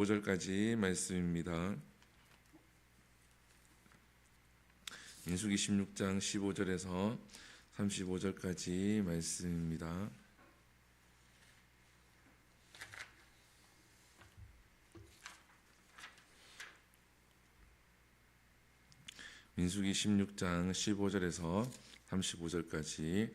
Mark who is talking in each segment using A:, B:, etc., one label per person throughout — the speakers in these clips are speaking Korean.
A: 5절까지 말씀입니다. 민수기 16장 15절에서 35절까지 말씀입니다. 민수기 16장 15절에서 35절까지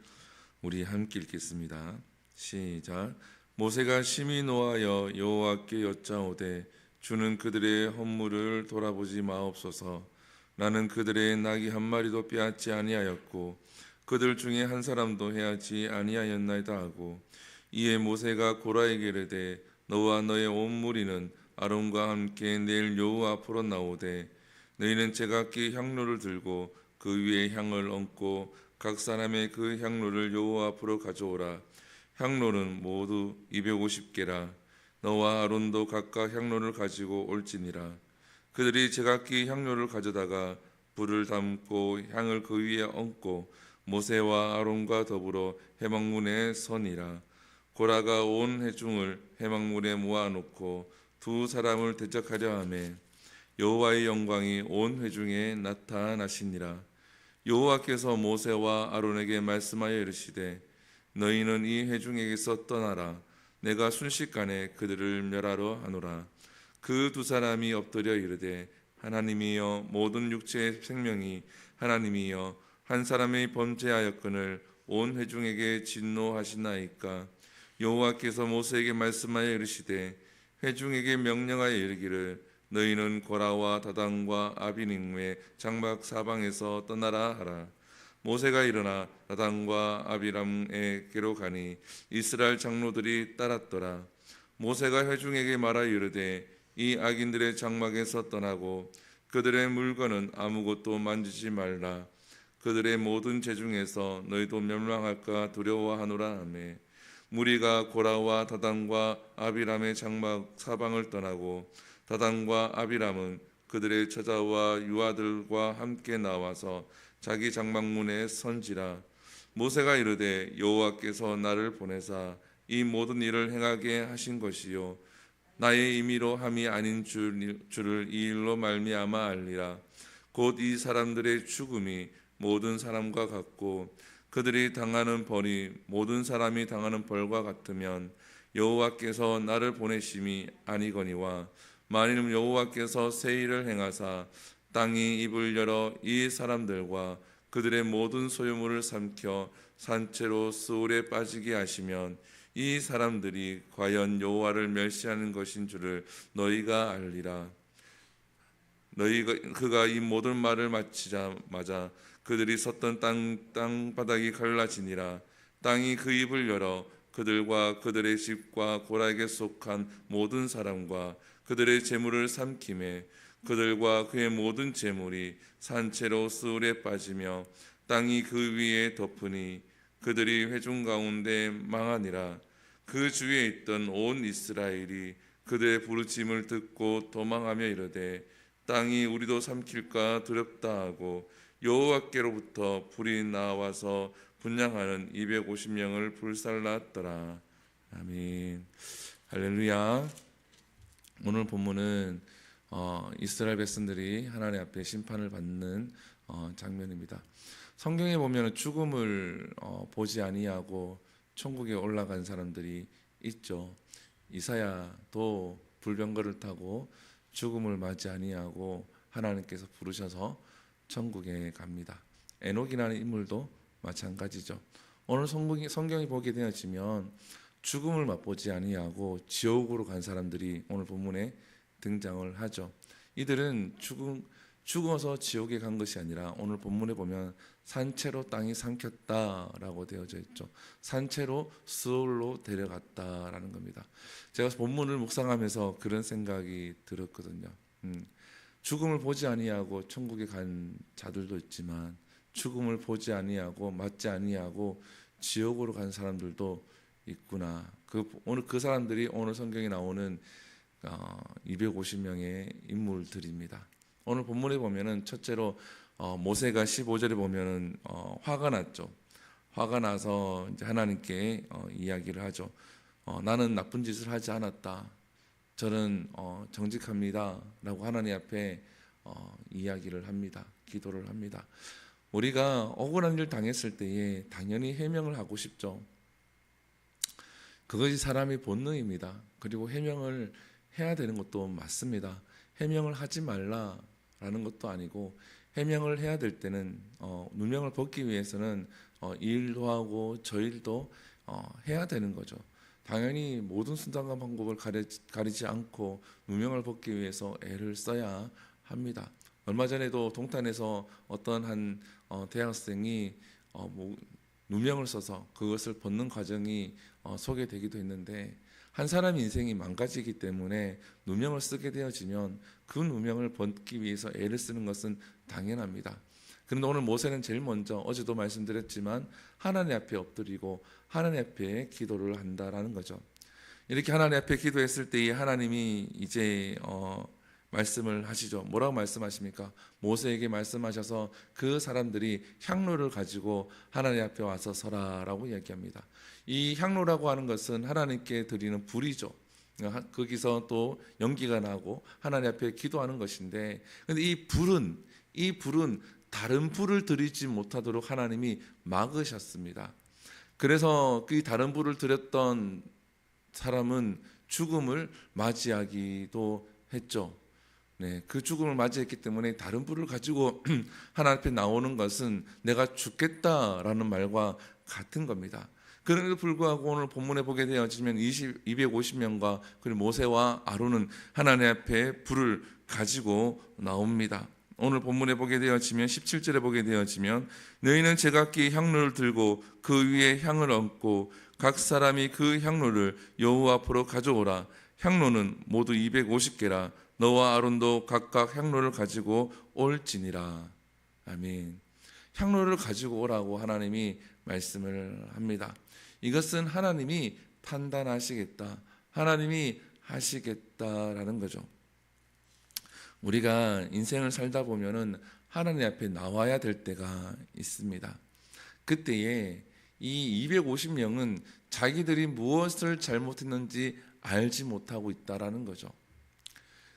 A: 우리 함께 읽겠습니다. 시작. 모세가 심히 노하여 여호와께 여짜오되 주는 그들의 허물을 돌아보지 마옵소서. 나는 그들의 낙이 한 마리도 빼앗지 아니하였고 그들 중에 한 사람도 해하지 아니하였나이다 하고, 이에 모세가 고라에게 이르되 너와 너의 온 무리는 아론과 함께 내일 여호와 앞으로 나오되 너희는 제각기 향로를 들고 그 위에 향을 얹고 각 사람의 그 향로를 여호와 앞으로 가져오라. 향로는 모두 250개라. 너와 아론도 각각 향로를 가지고 올지니라. 그들이 제각기 향로를 가져다가 불을 담고 향을 그 위에 얹고 모세와 아론과 더불어 회막문에 서니라. 고라가 온 회중을 회막문에 모아놓고 두 사람을 대적하려 하매 여호와의 영광이 온 회중에 나타나시니라. 여호와께서 모세와 아론에게 말씀하여 이르시되 너희는 이 회중에게서 떠나라. 내가 순식간에 그들을 멸하러 하노라. 그 두 사람이 엎드려 이르되 하나님이여, 모든 육체의 생명이 하나님이여 한 사람의 범죄하였거늘 온 회중에게 진노하시나이까. 여호와께서 모세에게 말씀하여 이르시되 회중에게 명령하여 이르기를 너희는 고라와 다단과 아비림의 장막 사방에서 떠나라 하라. 모세가 일어나 다단과 아비람에게로 가니 이스라엘 장로들이 따랐더라. 모세가 회중에게 말하여 이르되 이 악인들의 장막에서 떠나고 그들의 물건은 아무것도 만지지 말라. 그들의 모든 재중에서 너희도 멸망할까 두려워하노라 하매 무리가 고라와 다단과 아비람의 장막 사방을 떠나고 다단과 아비람은 그들의 처자와 유아들과 함께 나와서 자기 장막문에 선지라. 모세가 이르되 여호와께서 나를 보내사 이 모든 일을 행하게 하신 것이요 나의 임의로 함이 아닌 줄을 이 일로 말미암아 알리라. 곧 이 사람들의 죽음이 모든 사람과 같고 그들이 당하는 벌이 모든 사람이 당하는 벌과 같으면 여호와께서 나를 보내심이 아니거니와, 만일 여호와께서 새 일을 행하사 땅이 입을 열어 이 사람들과 그들의 모든 소유물을 삼켜 산채로 스올에 빠지게 하시면 이 사람들이 과연 여호와를 멸시하는 것인 줄을 너희가 알리라. 그가 이 모든 말을 마치자마자 그들이 섰던 땅바닥이 갈라지니라. 땅이 그 입을 열어 그들과 그들의 집과 고라에게 속한 모든 사람과 그들의 재물을 삼키매 그들과 그의 모든 재물이 산채로 스올에 빠지며 땅이 그 위에 덮으니 그들이 회중 가운데 망하니라. 그 주위에 있던 온 이스라엘이 그들의 부르짖음을 듣고 도망하며 이르되 땅이 우리도 삼킬까 두렵다 하고 여호와께로부터 불이 나와서 분향하는 250명을 불살랐더라. 아멘. 할렐루야. 오늘 본문은 이스라엘 백성들이 하나님 앞에 심판을 받는 장면입니다. 성경에 보면 죽음을 보지 아니하고 천국에 올라간 사람들이 있죠. 이사야도 불병거를 타고 죽음을 맞이 아니하고 하나님께서 부르셔서 천국에 갑니다. 에녹이라는 인물도 마찬가지죠. 오늘 성경이 보게 되어지면 죽음을 맛보지 아니하고 지옥으로 간 사람들이 오늘 본문에 등장을 하죠. 이들은 죽어서 지옥에 간 것이 아니라 오늘 본문에 보면 산채로 땅이 삼켰다라고 되어져 있죠. 산채로 스올로 데려갔다라는 겁니다. 제가 본문을 묵상하면서 그런 생각이 들었거든요. 죽음을 보지 아니하고 천국에 간 자들도 있지만 죽음을 보지 아니하고 맞지 아니하고 지옥으로 간 사람들도 있구나. 오늘 그 사람들이 오늘 성경에 나오는 250명의 인물들입니다. 오늘 본문에 보면은 첫째로 모세가 15절에 보면은 화가 났죠. 화가 나서 이제 하나님께 이야기를 하죠. 나는 나쁜 짓을 하지 않았다. 저는 정직합니다 라고 하나님 앞에 이야기를 합니다. 기도를 합니다. 우리가 억울한 일 당했을 때에 당연히 해명을 하고 싶죠. 그것이 사람의 본능입니다. 그리고 해명을 해야 되는 것도 맞습니다. 해명을 하지 말라라는 것도 아니고, 해명을 해야 될 때는 누명을 벗기 위해서는 이 일도 하고 저 일도 해야 되는 거죠. 당연히 모든 수단과 방법을 가리지 않고 누명을 벗기 위해서 애를 써야 합니다. 얼마 전에도 동탄에서 어떤 한 대학생이 누명을 써서 그것을 벗는 과정이 소개되기도 했는데, 한 사람의 인생이 망가지기 때문에 누명을 쓰게 되어지면 그 누명을 벗기 위해서 애를 쓰는 것은 당연합니다. 그런데 오늘 모세는 제일 먼저, 어제도 말씀드렸지만, 하나님 앞에 엎드리고 하나님 앞에 기도를 한다라는 거죠. 이렇게 하나님 앞에 기도했을 때에 하나님이 이제 말씀을 하시죠. 뭐라고 말씀하십니까? 모세에게 말씀하셔서 그 사람들이 향로를 가지고 하나님 앞에 와서 서라라고 이야기합니다. 이 향로라고 하는 것은 하나님께 드리는 불이죠. 거기서 또 연기가 나고 하나님 앞에 기도하는 것인데, 근데 이 불은 다른 불을 드리지 못하도록 하나님이 막으셨습니다. 그래서 그 다른 불을 드렸던 사람은 죽음을 맞이하기도 했죠. 네, 그 죽음을 맞이했기 때문에 다른 불을 가지고 하나님 앞에 나오는 것은 내가 죽겠다라는 말과 같은 겁니다. 그런데도 불구하고 오늘 본문에 보게 되어지면 250명과 그리고 모세와 아론은 하나님 앞에 불을 가지고 나옵니다. 오늘 본문에 보게 되어지면 17절에 보게 되어지면, 너희는 제각기 향로를 들고 그 위에 향을 얹고 각 사람이 그 향로를 여호와 앞으로 가져오라. 향로는 모두 250개라. 너와 아론도 각각 향로를 가지고 올지니라. 아멘. 향로를 가지고 오라고 하나님이 말씀을 합니다. 이것은 하나님이 판단하시겠다, 하나님이 하시겠다라는 거죠. 우리가 인생을 살다 보면은 하나님 앞에 나와야 될 때가 있습니다. 그때에 이 250명은 자기들이 무엇을 잘못했는지 알지 못하고 있다라는 거죠.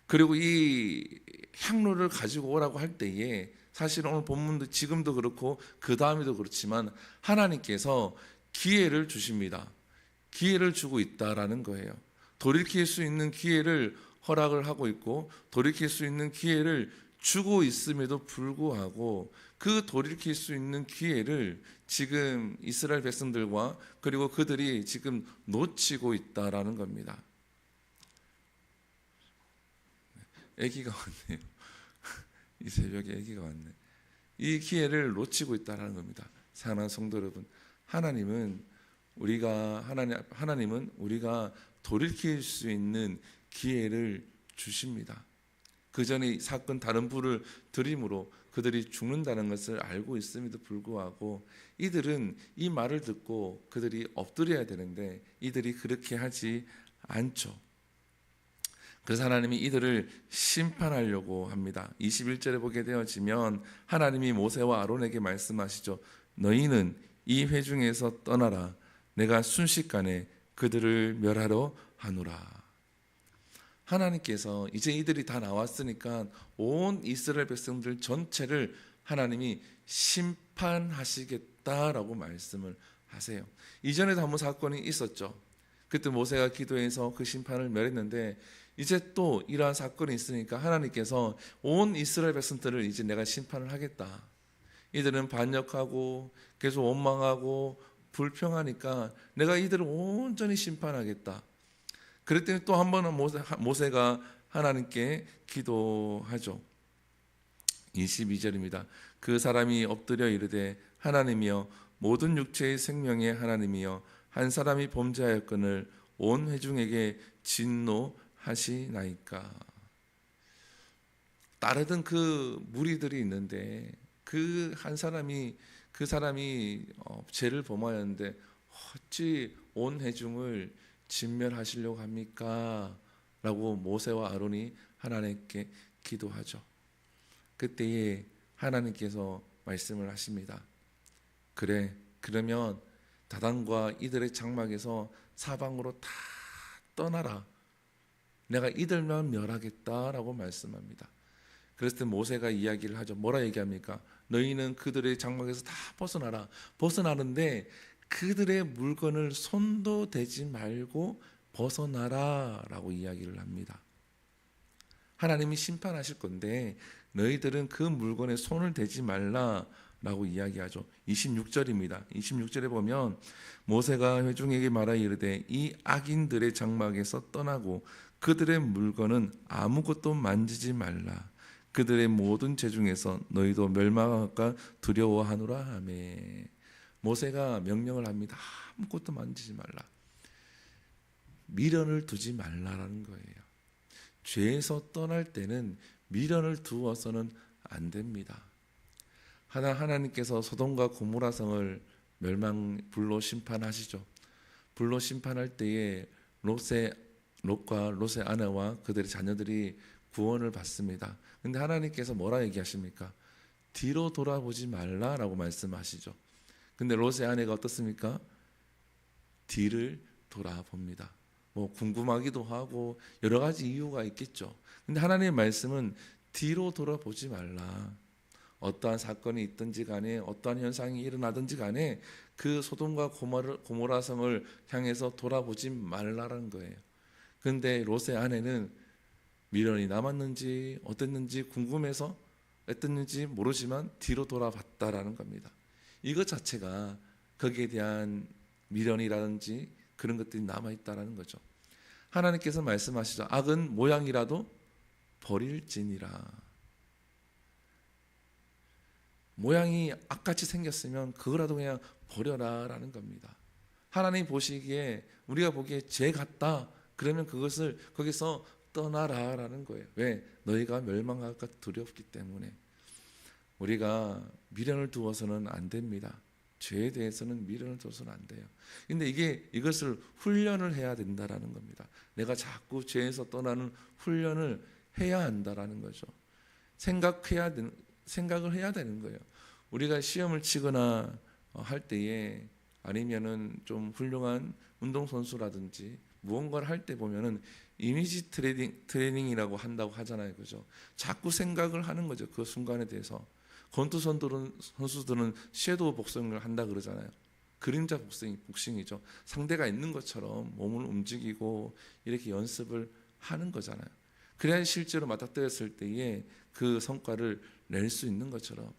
A: 그리고 이 향로를 가지고 오라고 할 때에 사실 오늘 본문도 지금도 그렇고 그 다음에도 그렇지만 하나님께서 기회를 주십니다. 기회를 주고 있다라는 거예요. 돌이킬 수 있는 기회를 허락을 하고 있고 돌이킬 수 있는 기회를 주고 있음에도 불구하고 그 돌이킬 수 있는 기회를 지금 이스라엘 백성들과 그리고 그들이 지금 놓치고 있다라는 겁니다. 아기가 왔네요. 이 새벽에 아기가 왔네. 이 기회를 놓치고 있다라는 겁니다. 사랑하는 성도 여러분, 하나님은 우리가 돌이킬 수 있는 기회를 주십니다. 그 전에 사건 다른 불을 들임으로 그들이 죽는다는 것을 알고 있음에도 불구하고 이들은 이 말을 듣고 그들이 엎드려야 되는데 이들이 그렇게 하지 않죠. 그래서 하나님이 이들을 심판하려고 합니다. 21절에 보게 되어지면 하나님이 모세와 아론에게 말씀하시죠. 너희는 이 회중에서 떠나라. 내가 순식간에 그들을 멸하러 하노라. 하나님께서 이제 이들이 다 나왔으니까 온 이스라엘 백성들 전체를 하나님이 심판하시겠다라고 말씀을 하세요. 이전에도 한번 사건이 있었죠. 그때 모세가 기도해서 그 심판을 멸했는데 이제 또 이러한 사건이 있으니까 하나님께서 온 이스라엘 백성들을 이제 내가 심판을 하겠다. 이들은 반역하고 계속 원망하고 불평하니까 내가 이들을 온전히 심판하겠다. 그랬더니 또 한 번은 모세가 하나님께 기도하죠. 22절입니다. 그 사람이 엎드려 이르되 하나님이여 모든 육체의 생명의 하나님이여 한 사람이 범죄하였거늘 온 회중에게 진노하시나이까. 따르던 그 무리들이 있는데 그 사람이 죄를 범하였는데 어찌 온 회중을 진멸하시려고 합니까? 라고 모세와 아론이 하나님께 기도하죠. 그때에 하나님께서 말씀을 하십니다. 그래, 그러면 다단과 이들의 장막에서 사방으로 다 떠나라. 내가 이들만 멸하겠다라고 말씀합니다. 그랬을 때 모세가 이야기를 하죠. 뭐라 얘기합니까? 너희는 그들의 장막에서 다 벗어나라. 벗어나는데 그들의 물건을 손도 대지 말고 벗어나라 라고 이야기를 합니다. 하나님이 심판하실 건데 너희들은 그 물건에 손을 대지 말라 라고 이야기하죠. 26절입니다. 26절에 보면 모세가 회중에게 말하여 이르되 이 악인들의 장막에서 떠나고 그들의 물건은 아무것도 만지지 말라. 그들의 모든 죄 중에서 너희도 멸망할까 두려워하노라 하며 모세가 명령을 합니다. 아무것도 만지지 말라. 미련을 두지 말라라는 거예요. 죄에서 떠날 때는 미련을 두어서는 안 됩니다. 하나님께서 소돔과 고모라 성을 불로 심판하시죠. 불로 심판할 때에 롯과 롯의 아내와 그들의 자녀들이 구원을 받습니다. 근데 하나님께서 뭐라 얘기하십니까? 뒤로 돌아보지 말라라고 말씀하시죠. 근데 롯의 아내가 어떻습니까? 뒤를 돌아봅니다. 뭐 궁금하기도 하고 여러 가지 이유가 있겠죠. 근데 하나님의 말씀은 뒤로 돌아보지 말라. 어떠한 사건이 있든지 간에 어떠한 현상이 일어나든지 간에 그 소돔과 고모라 성을 향해서 돌아보지 말라는 거예요. 근데 롯의 아내는 미련이 남았는지 어땠는지 궁금해서 어땠는지 모르지만 뒤로 돌아봤다라는 겁니다. 이것 자체가 거기에 대한 미련이라든지 그런 것들이 남아있다라는 거죠. 하나님께서 말씀하시죠. 악은 모양이라도 버릴지니라. 모양이 악같이 생겼으면 그거라도 그냥 버려라라는 겁니다. 하나님 보시기에 우리가 보기에 죄 같다. 그러면 그것을 거기서 떠나라라는 거예요. 왜? 너희가 멸망할까 두렵기 때문에. 우리가 미련을 두어서는 안 됩니다. 죄에 대해서는 미련을 두어서는 안 돼요. 근데 이것을 훈련을 해야 된다라는 겁니다. 내가 자꾸 죄에서 떠나는 훈련을 해야 한다라는 거죠. 생각을 해야 되는 거예요. 우리가 시험을 치거나 할 때에 아니면은 좀 훌륭한 운동선수라든지 무언가를 할 때 보면은 이미지 트레이닝이라고 한다고 하잖아요. 그죠? 자꾸 생각을 하는 거죠. 그 순간에 대해서. 권투 선수들은 섀도우 복싱을 한다 그러잖아요. 그림자 복싱이죠. 상대가 있는 것처럼 몸을 움직이고 이렇게 연습을 하는 거잖아요. 그래야 실제로 맞닥뜨렸을 때에 그 성과를 낼 수 있는 것처럼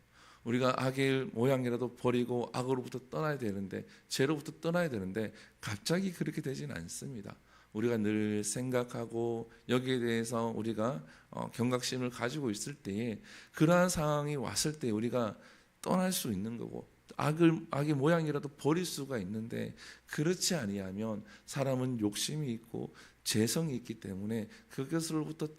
A: 우리가 악의 모양이라도 버리고 악으로부터 떠나야 되는데 죄로부터 떠나야 되는데 갑자기 그렇게 되지는 않습니다. 우리가 늘 생각하고 여기에 대해서 우리가 경각심을 가지고 있을 때에 그러한 상황이 왔을 때 우리가 떠날 수 있는 거고 악의 모양이라도 버릴 수가 있는데 그렇지 아니하면 사람은 욕심이 있고 재성이 있기 때문에 그것으로부터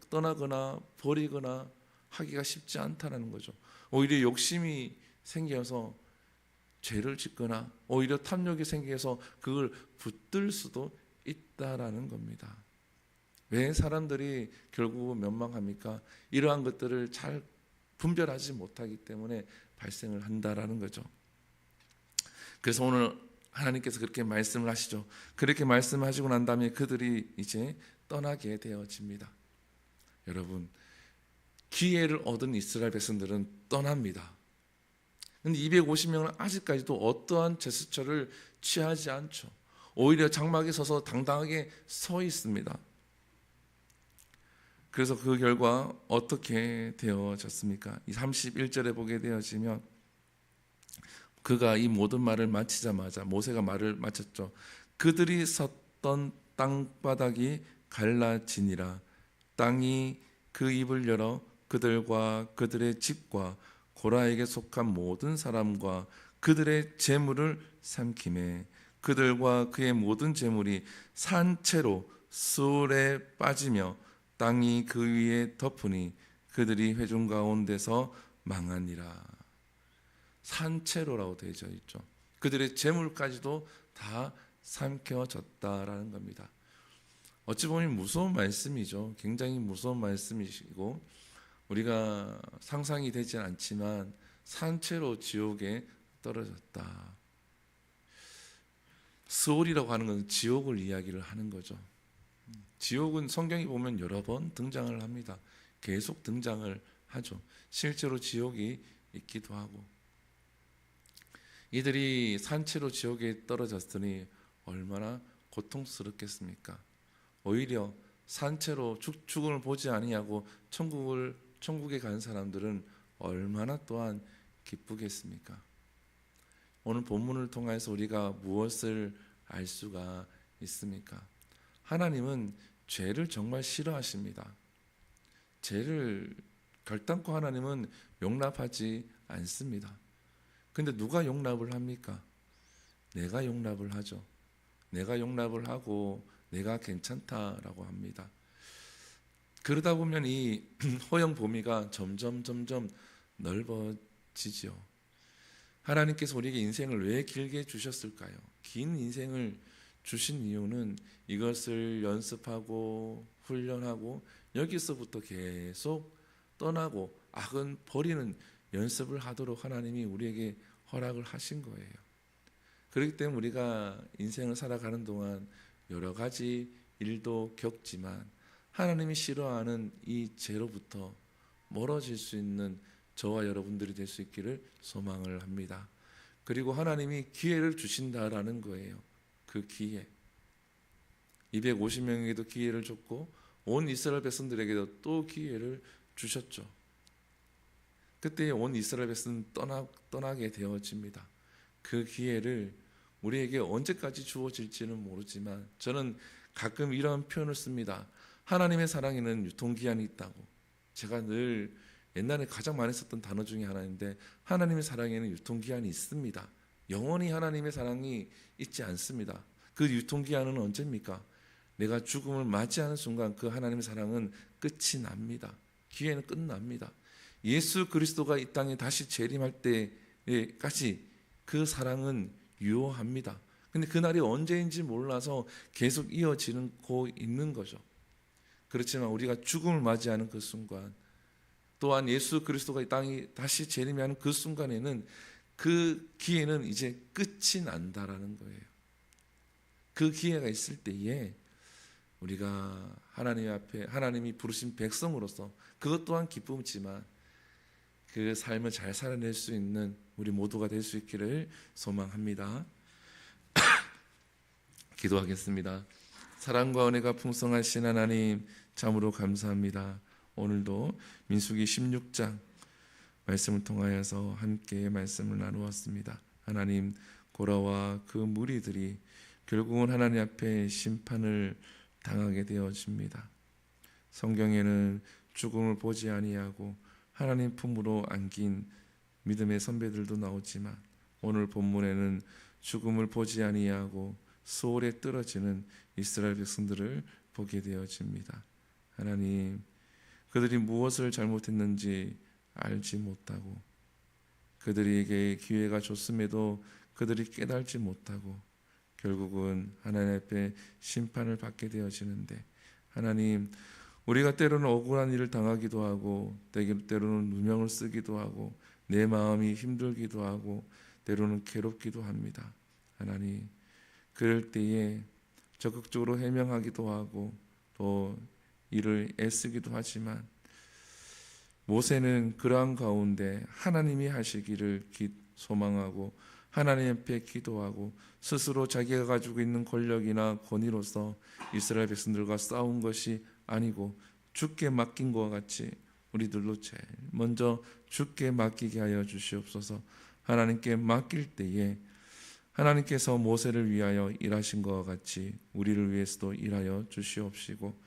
A: 떠나거나 버리거나 하기가 쉽지 않다는 거죠. 오히려 욕심이 생겨서 죄를 짓거나 오히려 탐욕이 생겨서 그걸 붙들 수도 있다라는 겁니다. 왜 사람들이 결국 멸망합니까? 이러한 것들을 잘 분별하지 못하기 때문에 발생을 한다라는 거죠. 그래서 오늘 하나님께서 그렇게 말씀을 하시죠. 그렇게 말씀하시고 난 다음에 그들이 이제 떠나게 되어집니다. 여러분, 기회를 얻은 이스라엘 백성들은 떠납니다. 그런데 250명은 아직까지도 어떠한 제스처를 취하지 않죠. 오히려 장막에 서서 당당하게 서 있습니다. 그래서 그 결과 어떻게 되어졌습니까? 이 31절에 보게 되어지면 그가 이 모든 말을 마치자마자 모세가 말을 마쳤죠. 그들이 섰던 땅바닥이 갈라지니라. 땅이 그 입을 열어 그들과 그들의 집과 고라에게 속한 모든 사람과 그들의 재물을 삼키매 그들과 그의 모든 재물이 산채로 수울에 빠지며 땅이 그 위에 덮으니 그들이 회중 가운데서 망하니라. 산채로라고 되어 있죠. 그들의 재물까지도 다 삼켜졌다라는 겁니다. 어찌 보면 무서운 말씀이죠. 굉장히 무서운 말씀이시고 우리가 상상이 되지 않지만 산채로 지옥에 떨어졌다. 스올이라고 하는 것은 지옥을 이야기를 하는 거죠. 지옥은 성경에 보면 여러 번 등장을 합니다. 계속 등장을 하죠. 실제로 지옥이 있기도 하고, 이들이 산채로 지옥에 떨어졌으니 얼마나 고통스럽겠습니까? 오히려 산채로 죽음을 보지 아니하고 천국에 간 사람들은 얼마나 또한 기쁘겠습니까? 오늘 본문을 통해서 우리가 무엇을 알 수가 있습니까? 하나님은 죄를 정말 싫어하십니다. 죄를 결단코 하나님은 용납하지 않습니다. 근데 누가 용납을 합니까? 내가 용납을 하죠. 내가 용납을 하고 내가 괜찮다라고 합니다. 그러다 보면 이 허용 범위가 점점 넓어지죠. 하나님께서 우리에게 인생을 왜 길게 주셨을까요? 긴 인생을 주신 이유는 이것을 연습하고 훈련하고 여기서부터 계속 떠나고 악은 버리는 연습을 하도록 하나님이 우리에게 허락을 하신 거예요. 그렇기 때문에 우리가 인생을 살아가는 동안 여러 가지 일도 겪지만 하나님이 싫어하는 이 죄로부터 멀어질 수 있는 저와 여러분들이 될 수 있기를 소망을 합니다. 그리고 하나님이 기회를 주신다라는 거예요. 그 기회, 250명에게도 기회를 줬고 온 이스라엘 백성들에게도 또 기회를 주셨죠. 그때 온 이스라엘 백성은 떠나게 되어집니다. 그 기회를 우리에게 언제까지 주어질지는 모르지만 저는 가끔 이런 표현을 씁니다. 하나님의 사랑에는 유통기한이 있다고. 제가 늘 옛날에 가장 많이 썼던 단어 중에 하나인데, 하나님의 사랑에는 유통기한이 있습니다. 영원히 하나님의 사랑이 있지 않습니다. 그 유통기한은 언제입니까? 내가 죽음을 맞이하는 순간 그 하나님의 사랑은 끝이 납니다. 기회는 끝납니다. 예수 그리스도가 이 땅에 다시 재림할 때까지 그 사랑은 유효합니다. 근데 그날이 언제인지 몰라서 계속 이어지고 있는 거죠. 그렇지만 우리가 죽음을 맞이하는 그 순간, 또한 예수 그리스도가 이 땅에 다시 재림하는 그 순간에는 그 기회는 이제 끝이 난다라는 거예요. 그 기회가 있을 때에 우리가 하나님 앞에 하나님이 부르신 백성으로서 그것 또한 기쁨이지만 그 삶을 잘 살아낼 수 있는 우리 모두가 될 수 있기를 소망합니다. 기도하겠습니다. 사랑과 은혜가 풍성하신 하나님, 참으로 감사합니다. 오늘도 민수기 16장 말씀을 통하여서 함께 말씀을 나누었습니다. 하나님, 고라와 그 무리들이 결국은 하나님 앞에 심판을 당하게 되어집니다. 성경에는 죽음을 보지 아니하고 하나님 품으로 안긴 믿음의 선배들도 나오지만 오늘 본문에는 죽음을 보지 아니하고 소홀에 떨어지는 이스라엘 백성들을 보게 되어집니다. 하나님, 그들이 무엇을 잘못했는지 알지 못하고 그들에게 기회가 줬음에도 그들이 깨달지 못하고 결국은 하나님 앞에 심판을 받게 되어지는데, 하나님, 우리가 때로는 억울한 일을 당하기도 하고 때로는 누명을 쓰기도 하고 내 마음이 힘들기도 하고 때로는 괴롭기도 합니다. 하나님, 그럴 때에 적극적으로 해명하기도 하고 또 이를 애쓰기도 하지만 모세는 그러한 가운데 하나님이 하시기를 소망하고 하나님 앞에 기도하고 스스로 자기가 가지고 있는 권력이나 권위로서 이스라엘 백성들과 싸운 것이 아니고 주께 맡긴 것과 같이 우리들도 제일 먼저 주께 맡기게 하여 주시옵소서. 하나님께 맡길 때에 하나님께서 모세를 위하여 일하신 것과 같이 우리를 위해서도 일하여 주시옵시고,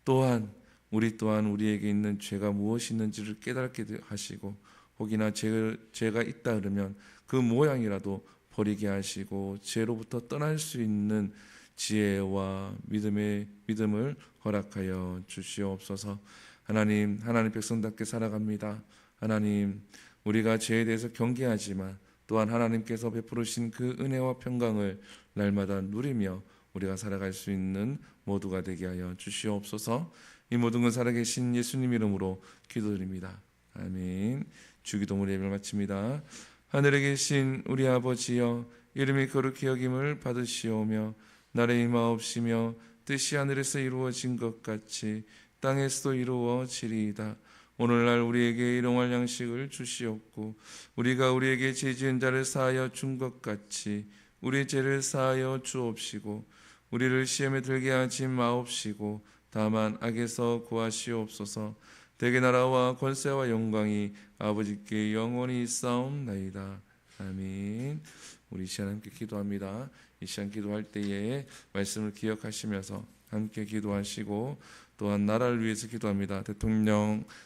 A: 또한 우리 또한 우리에게 있는 죄가 무엇이 있는지를 깨닫게 하시고 혹이나 죄가 있다 그러면 그 모양이라도 버리게 하시고 죄로부터 떠날 수 있는 지혜와 믿음을 허락하여 주시옵소서. 하나님 백성답게 살아갑니다. 하나님, 우리가 죄에 대해서 경계하지만 또한 하나님께서 베푸르신 그 은혜와 평강을 날마다 누리며 우리가 살아갈 수 있는 모두가 되게 하여 주시옵소서. 이 모든 것 살아계신 예수님 이름으로 기도드립니다. 아멘. 주기도문 예배를 마칩니다. 하늘에 계신 우리 아버지여, 이름이 거룩히 여김을 받으시오며 나라의 임하옵시며 뜻이 하늘에서 이루어진 것 같이 땅에서도 이루어지리이다. 오늘날 우리에게 일용할 양식을 주시옵고 우리가 우리에게 죄 지은 자를 사하여 준 것 같이 우리 죄를 사하여 주옵시고 우리를 시험에 들게 하지 마옵시고 다만 악에서 구하시옵소서. 대개 나라와 권세와 영광이 아버지께 영원히 있사옵나이다. 아멘. 우리 이 시간 함께 기도합니다. 이 시간 기도할 때에 말씀을 기억하시면서 함께 기도하시고 또한 나라를 위해서 기도합니다.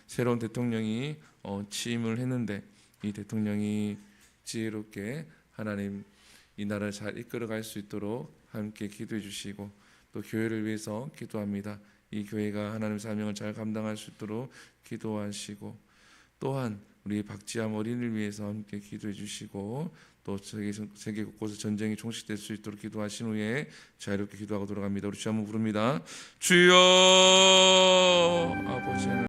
A: 새로운 대통령이 취임을 했는데 이 대통령이 지혜롭게 하나님 이 나라를 잘 이끌어갈 수 있도록 함께 기도해 주시고 또 교회를 위해서 기도합니다. 이 교회가 하나님의 사명을 잘 감당할 수 있도록 기도하시고 또한 우리 박지암 어린이를 위해서 함께 기도해 주시고 또 세계 곳곳에 전쟁이 종식될 수 있도록 기도하신 후에 자유롭게 기도하고 돌아갑니다. 우리 주 한번 부릅니다. 주여 아버지 하나님